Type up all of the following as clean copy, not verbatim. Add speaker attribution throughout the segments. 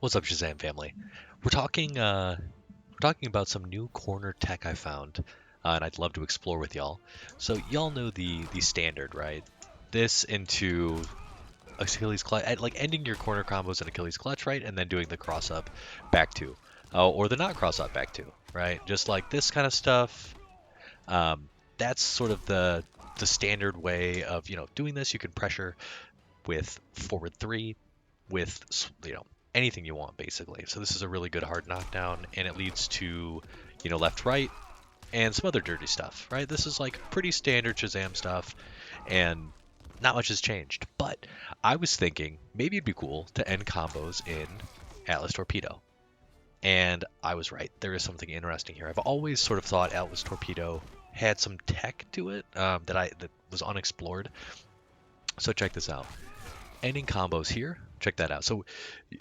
Speaker 1: What's up, Shazam family? We're talking about some new corner tech I found, and I'd love to explore with y'all. So y'all know the standard, right? This into Achilles clutch, like ending your corner combos in Achilles clutch, right, and then doing the cross up back two, or the not cross up back two, right? Just like this kind of stuff. Um, that's sort of the standard way of doing this. You can pressure with forward three, with anything you want basically. So this is a really good hard knockdown, and it leads to left right and some other dirty stuff, right? This is like pretty standard Shazam stuff, and not much has changed. But I was thinking maybe it'd be cool to end combos in Atlas Torpedo. And I was right. There is something interesting here. I've always sort of thought Atlas Torpedo had some tech to it that was unexplored. So check this out. Ending combos here. Check that out. So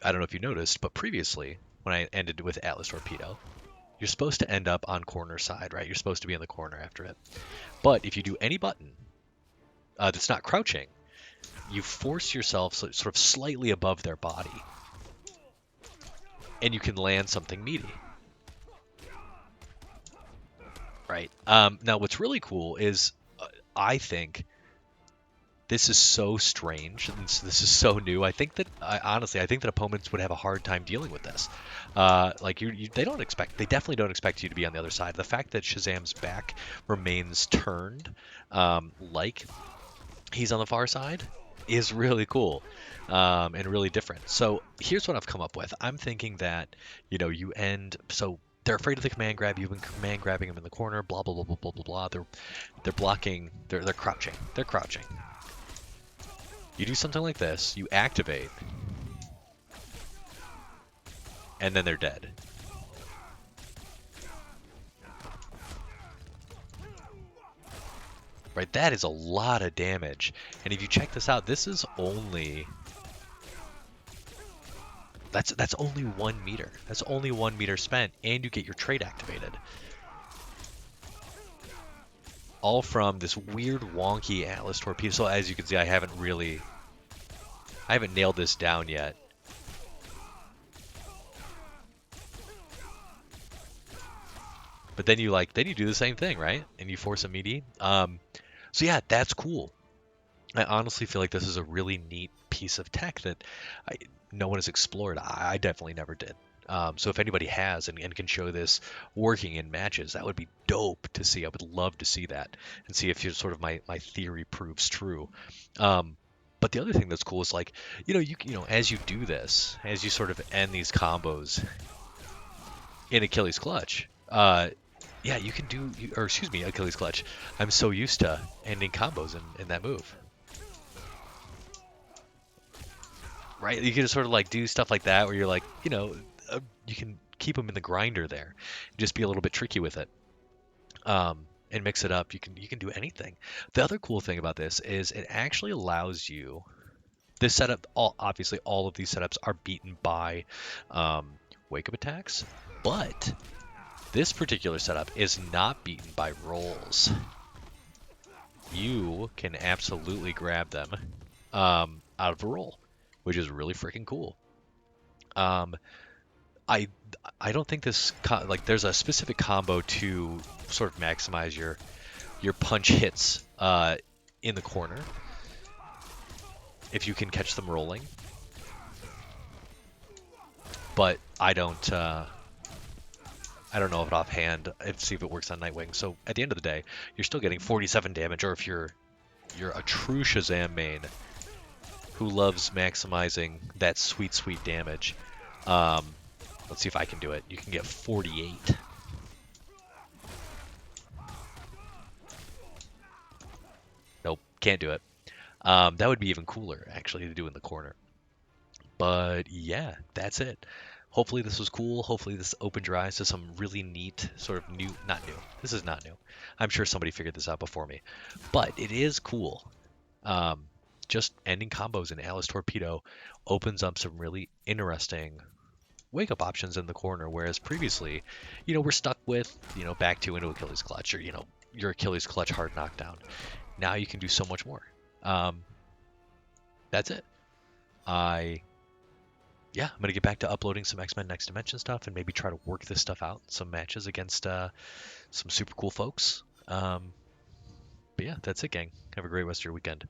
Speaker 1: I don't know if you noticed, but previously when I ended with Atlas Torpedo, you're supposed to end up on corner side, right? You're supposed to be in the corner after it. But if you do any button that's not crouching, you force yourself sort of slightly above their body, and you can land something meaty, right? Now, what's really cool is I think this is so strange, and this is so new. I think that honestly, I think that opponents would have a hard time dealing with this. Like they definitely don't expect you to be on the other side. The fact that Shazam's back remains turned, like he's on the far side, is really cool, and really different. So here's what I've come up with. I'm thinking that you end so. They're afraid of the command grab. You've been command grabbing them in the corner. Blah blah blah blah blah blah blah. They're blocking. They're crouching. They're crouching. You do something like this, you activate, and then they're dead. Right, that is a lot of damage. And if you check this out, this is only... That's only 1 meter. That's only 1 meter spent, and you get your trait activated. All from this weird, wonky Atlas Torpedo. So as you can see, I haven't nailed this down yet. But then you do the same thing, right? And you force a meaty. So yeah, that's cool. I honestly feel like this is a really neat piece of tech that no one has explored. I definitely never did. So if anybody has and can show this working in matches, that would be dope to see. I would love to see that and see if sort of my theory proves true. But the other thing that's cool is like, as you do this, as you sort of end these combos in Achilles clutch, yeah, you can do, or excuse me, Achilles clutch. I'm so used to ending combos in that move. Right? You can just sort of like do stuff like that where you're like, you can keep them in the grinder there. Just be a little bit tricky with it. And mix it up. You can do anything. The other cool thing about this is it actually allows you this setup. Obviously, all of these setups are beaten by wake up attacks, but this particular setup is not beaten by rolls. You can absolutely grab them out of a roll, which is really freaking cool. I don't think this like there's a specific combo to sort of maximize your punch hits in the corner if you can catch them rolling. But I don't know if it offhand. Let's see if it works on Nightwing. So at the end of the day, you're still getting 47 damage, or if you're a true Shazam main who loves maximizing that sweet damage. Let's see if I can do it. You can get 48. Nope, can't do it. That would be even cooler, actually, to do in the corner. But yeah, that's it. Hopefully this was cool. Hopefully this opened your eyes to some really neat, sort of new, not new. This is not new. I'm sure somebody figured this out before me. But it is cool. Just ending combos in Atlas Torpedo opens up some really interesting wake-up options in the corner, whereas previously, we're stuck with, back two into Achilles clutch, or, your Achilles clutch hard knockdown. Now you can do so much more. That's it. I yeah, I'm gonna get back to uploading some X-Men Next Dimension stuff and maybe try to work this stuff out, some matches against some super cool folks. But yeah, that's it, gang. Have a great rest of your weekend.